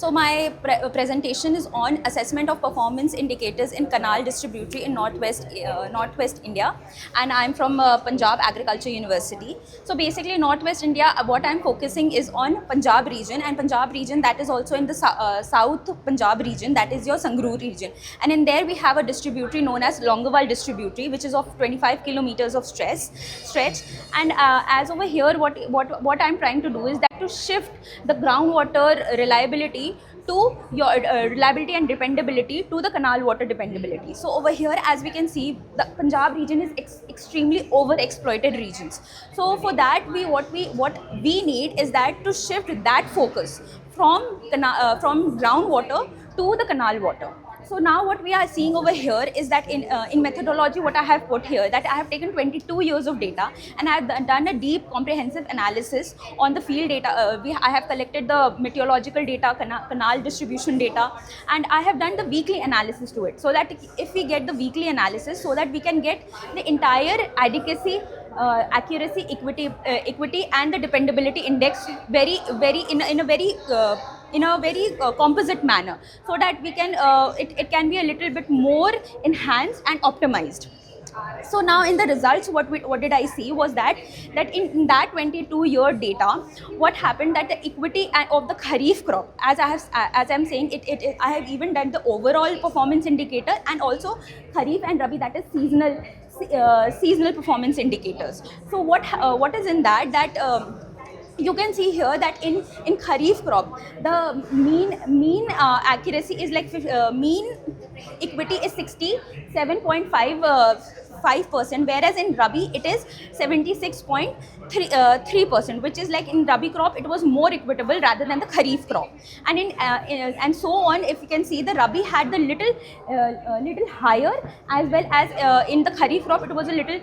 So my presentation is on assessment of performance indicators in canal distributary in Northwest India, and I'm from Punjab Agriculture University. So basically, Northwest India, what I'm focusing is on Punjab region, and Punjab region that is also in the South Punjab region, that is your Sangrur region, and in there we have a distributary known as Longowal distributary, which is of 25 kilometers of stretch, and as over here, what I'm trying to do is that to shift the groundwater reliability to your reliability and dependability to the canal water dependability. So over here, as we can see, the Punjab region is extremely overexploited regions. So for that, what we need is that to shift that focus from groundwater to the canal water. So now what we are seeing over here is that in methodology, what I have put here, that I have taken 22 years of data, and I have done a deep comprehensive analysis on the field data. I have collected the meteorological data, canal distribution data, and I have done the weekly analysis to it, so that if we get the weekly analysis, so that we can get the entire adequacy, accuracy, equity and the dependability index in a very composite manner, so that we can it can be a little bit more enhanced and optimized. So now in the results, what did I see was that in that 22-year data, what happened, that the equity of the kharif crop, as I'm saying, I have even done the overall performance indicator and also kharif and rabi, that is seasonal performance indicators. So what is in that you can see here that in kharif crop, the mean accuracy is like mean equity is 67.5%, whereas in rabi it is 76.3%, which is like in rabi crop it was more equitable rather than the kharif crop, and and so on. If you can see, the rabi had the little higher, as well as in the kharif crop it was a little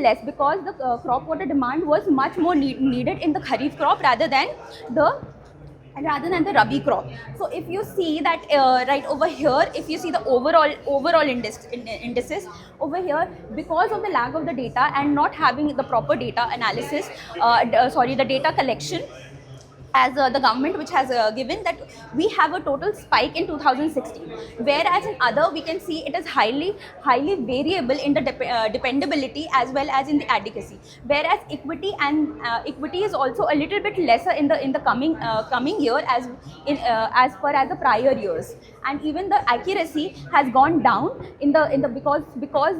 less, because the crop water demand was much more needed in the kharif crop rather than the rabi crop. So if you see that right over here, if you see the overall indices over here, because of the lack of the data and not having the proper data analysis, the data collection, as the government which has given, that we have a total spike in 2016, whereas in other we can see it is highly variable in the dependability as well as in the adequacy, whereas equity is also a little bit lesser in the coming year as per as the prior years, and even the accuracy has gone down in the because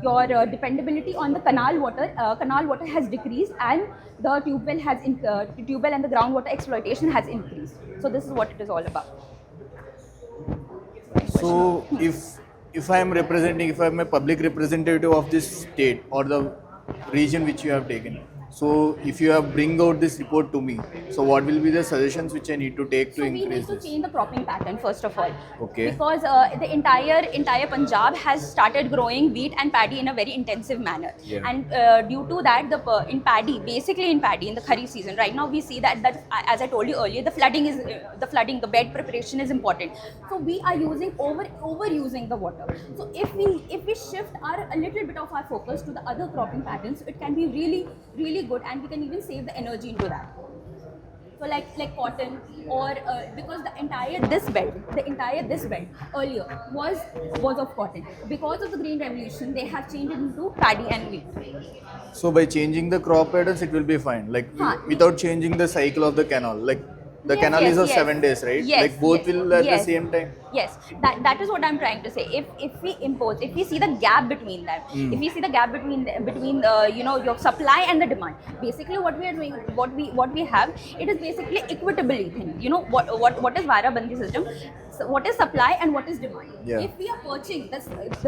your dependability on the canal water has decreased, and the tube well and the groundwater exploitation has increased. So this is what it is all about. So if I am a public representative of this state or the region which you have taken, so if you have bring out this report to me, so what will be the suggestions which I need to take to increase this? We need to change the cropping pattern first of all. Okay. Because the entire Punjab has started growing wheat and paddy in a very intensive manner. Yeah. And due to that, in paddy in the kharif season, right now we see that as I told you earlier, the bed preparation is important. So we are overusing the water. So if we shift a little bit of our focus to the other cropping patterns, it can be really good, and we can even save the energy into that. So like cotton, or because the entire this bed earlier was of cotton. Because of the green revolution, they have changed it into paddy and wheat. So by changing the crop patterns, it will be fine. Like without changing the cycle of the canal, like the canal is of 7 days, right? Yes, like both will at the same time. Yes, that is what I'm trying to say. If we see the gap between them, if we see the gap between your supply and the demand, basically what we are doing, what we have, it is basically equitability thing. You know what is Varabandi system? So what is supply and what is demand? Yeah. If we are purchasing the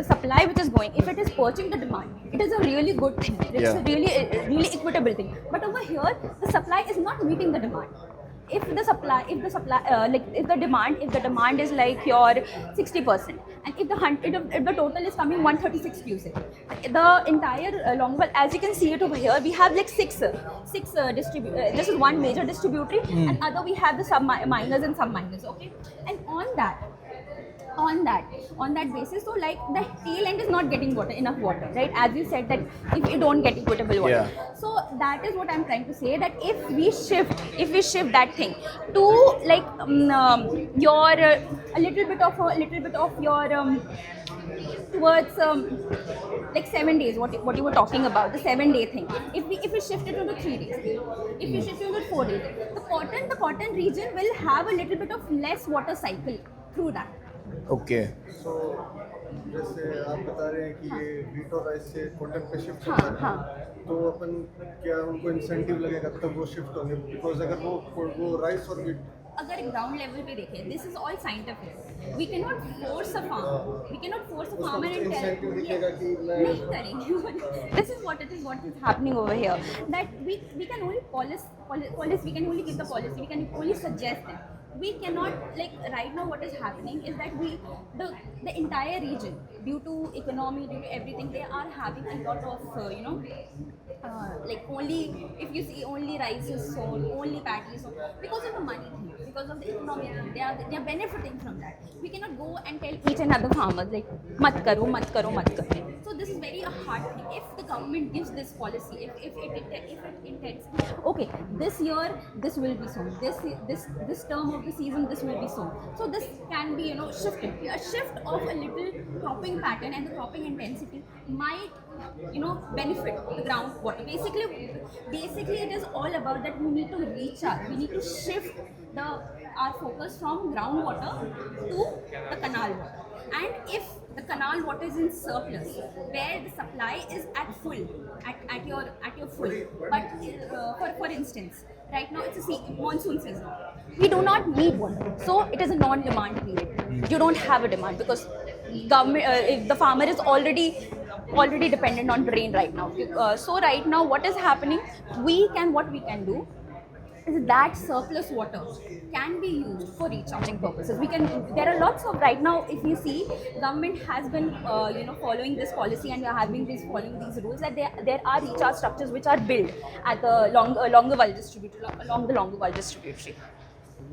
supply which is going, if it is purchasing the demand, it is a really good thing. It's a really equitable thing. But over here, the supply is not meeting the demand. If the demand is like your 60%, and if the total is coming 136 cubic, the entire Longowal, as you can see it over here, we have like six distributors. This is one major distributary, and other we have the sub minors and sub minors. Okay, and on that, on that basis. So like the tail end is not getting enough water, right? As you said that if you don't get potable water. Yeah. So that is what I'm trying to say, that if we shift that thing to like your a little bit of your towards like 7 days, what you were talking about, the 7 day thing. If we shift it to the 3 days, if we shift it to 4 days, the cotton region will have a little bit of less water cycle through that. Okay. सो जैसे आप बता रहे हैं कि ये wheat और rice से cotton पे शिफ्ट हाँ, होता है, हाँ। तो अपन क्या उनको इंसेंटिव लगेगा तब वो शिफ्ट होंगे, बिकॉज अगर वो राइस और वीट अगर ग्राउंड लेवल पे देखें, this is all scientific, we can not force a farmer and incentive दिखेगा कि मैं नहीं करेंगे. This is what is happening over here, that we can only policy, we can only give the policy, we can only suggest them. We cannot, like right now what is happening is that the entire region, due to economy, due to everything, they are having a lot of like only, if you see, only rice is sold, only patty is sold, because of the money thing, because of the economy thing, they are benefiting from that. We cannot go and tell each and other farmers like mat karo. So this is very a hard thing. If the government gives this policy, if it intends, okay, this year this will be sown, this term of the season this will be sown, so this can be shifted. A shift of a little cropping pattern and the cropping intensity might benefit the groundwater. Basically it is all about that we need to recharge, we need to shift our focus from groundwater to the canal water. And if the canal water is in surplus, where the supply is at full, at your full, but for instance, right now it's a monsoon season, we do not need water, so it is a non-demand period. You don't have a demand because government, if the farmer is already dependent on rain right now. So right now what is happening, what we can do is that surplus water can be used for recharging purposes. There are lots of, right now if you see, government has been following this policy, and we are following these rules, that there are recharge structures which are built at the along the Longowal distributary.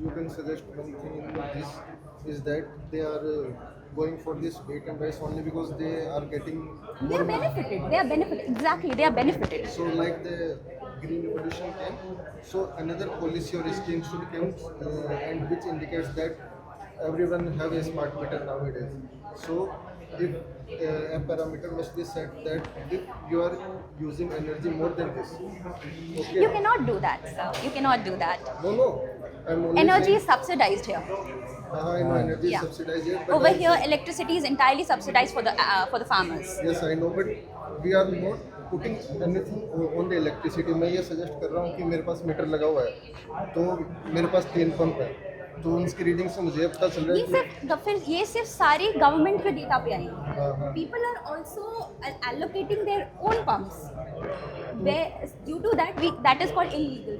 you can suggest one thing in this is that they are going for this wheat and rice only because they are getting They are benefited. Exactly, they are benefited. so like the green revolution came, so another policy or scheme should come and which indicates that everyone have a smart meter nowadays. So if a parameter must be set that if you are using energy more than this, okay. You cannot do that, sir. You cannot do that. No, I'm only Energy saying, is subsidized here. I know energy Yeah. is subsidized here, but Over I'm here, electricity is entirely subsidized for the farmers. Yes, I know, but we are not putting anything on the electricity. मैं ये suggest कर रहा हूँ कि मेरे पास metre लगा हुआ है, तो मेरे पास 3 पंप है, तो उनकी रीडिंग से मुझे पता चल रहा है कि ये सिर्फ सारी गवर्नमेंट के डेटा पे आएंगे. हाँ. People are also allocating their own pumps. Due to that is called illegal.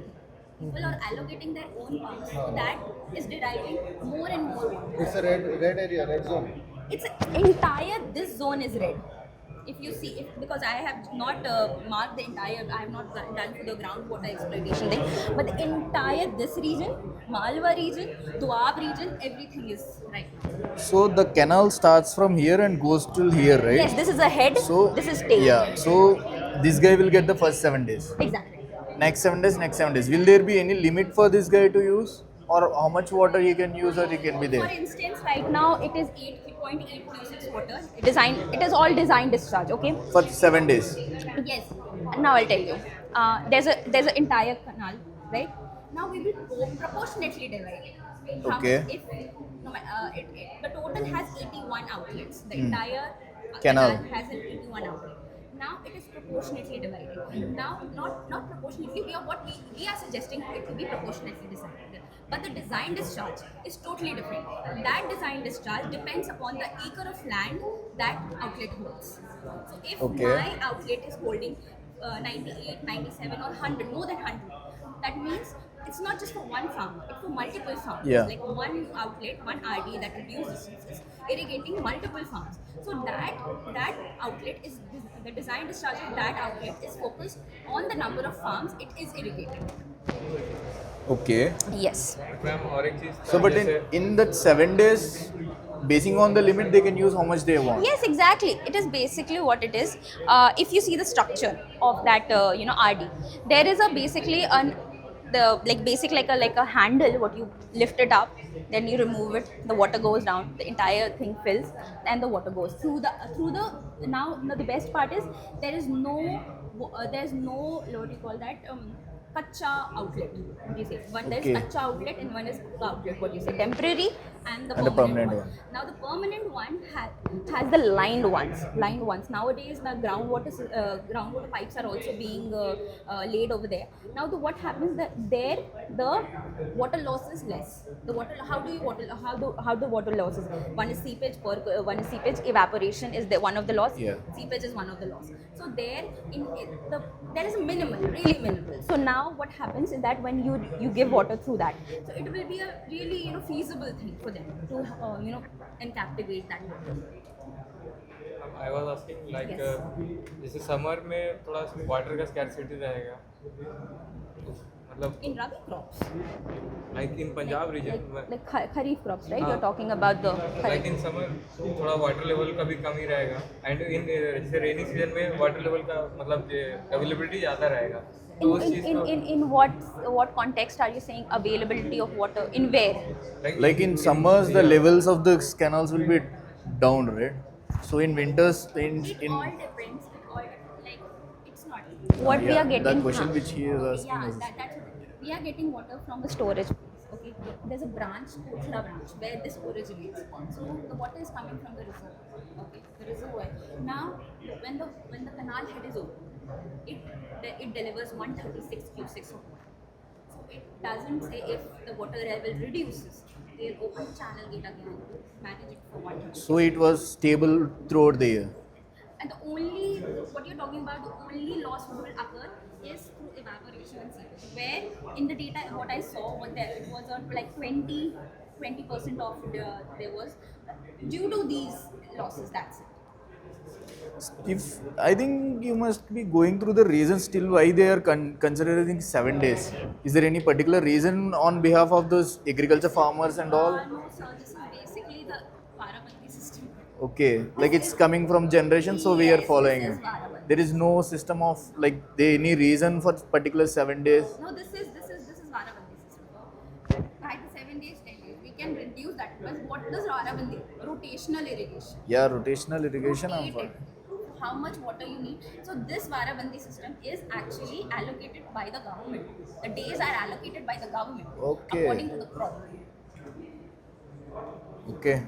People are allocating their own pumps, so that is deriving more and more water. It's a red area, red zone. It's entire, this zone is red. If you see, because I have not marked the entire, I have not done the groundwater exploitation thing, but the entire this region, Malwa region, Doab region, everything is right. So the canal starts from here and goes till here, right? Yes, this is a head, So this is tail. yeah. So this guy will get the first 7 days. Exactly. Next 7 days. Will there be any limit for this guy to use, or how much water he can use, or he can be For there? instance, right now it is 8.8 cubic water. It is all design discharge. Okay. For 7 days. Yes. Now I'll tell you. There's an entire canal, right? Now we will proportionately divide. Okay. If the total has 81 outlets, the entire Canal. has an 81 outlet. Now it is proportionately divided. Now not proportionately. We are suggesting it to be proportionately decided. But the design discharge is totally different. That design discharge depends upon the acre of land that outlet holds. So if Okay. my outlet is holding 98, 97 or 100, more than 100, that means it's not just for one farmer, it's for multiple farmers. Yeah. Like one outlet, one RD that reduces distances, irrigating multiple farms. So that outlet is, the design discharge of that outlet is focused on the number of farms it is irrigating. Okay. Yes. Ma'am और एक चीज़ So, but in that 7 days, basing on the limit, they can use how much they want. Yes, exactly. It is basically what it is. If you see the structure of that, RD, there is a basically like a handle. What you lift it up, then you remove it. The water goes down. The entire thing fills, and the water goes through the. Now the best part is there's no what do you call that. Kacha outlet. What do you say? One Okay. there's kacha outlet and one is pukka outlet. What do you say? Temporary and the And the permanent, permanent one. Now the permanent one has the lined ones. Lined ones. Nowadays the groundwater pipes are also being laid over there. Now what happens that there the water loss is less. The water how the water loss is. One is seepage evaporation is the one of the loss. Yeah. Seepage is one of the loss. So there is a minimal, really minimal. So now what happens is that when you give water through that, so it will be a really feasible thing for them to encapsulate that water. I was asking like Yes. जैसे summer में थोड़ा water का scarcity रहेगा मतलब In rabi crops, like in Punjab region में like kharif crops, right? हाँ. You're talking about the like kharif. In summer थोड़ा water level का भी कम ही रहेगा एंड इन जैसे रेनी सीजन में वाटर लेवल का मतलब अवेलेबिलिटी ज़्यादा रहेगा तो उस चीज़ In what context are you saying availability of water? In where? Like in summers, the levels of the canals will be down, right? So in winters, It all depends. It's not what we Yeah, are getting. that question हाँ. which he is asking Yeah, is- that's we are getting water from a storage place. Okay, there's a branch, Kothra branch, where this originates. So the water is coming from the reservoir. Okay, the reservoir. Now, when the canal head is open, it delivers 136 cusecs of water. So it doesn't say if the water level reduces. They'll open the channel gate again, manage it for 136. so it was stable throughout the year. And what you're talking about, the only loss which will occur is through evaporation and seepage. Where in the data, what I saw was there it was on like 20% of there was due to these losses. That's it. If I think you must be going through the reasons still why they are considering 7 days. Is there any particular reason on behalf of those agriculture farmers and all? No, sir. This is basically the Varabandi system. Okay, like it's coming from generation, so we are Yes, following this is it. Varabandi. There is no system of like any reason for particular 7 days. No, this is Varabandi system. Right, the 7 days, 10 days. We can reduce that because what does Varabandi? Rotational irrigation. Yeah, rotational irrigation. I'm Rotate following. it, how much water you need. So this Varabandi system is actually allocated by the government. The days are allocated by the government Okay. according to the crop. Okay.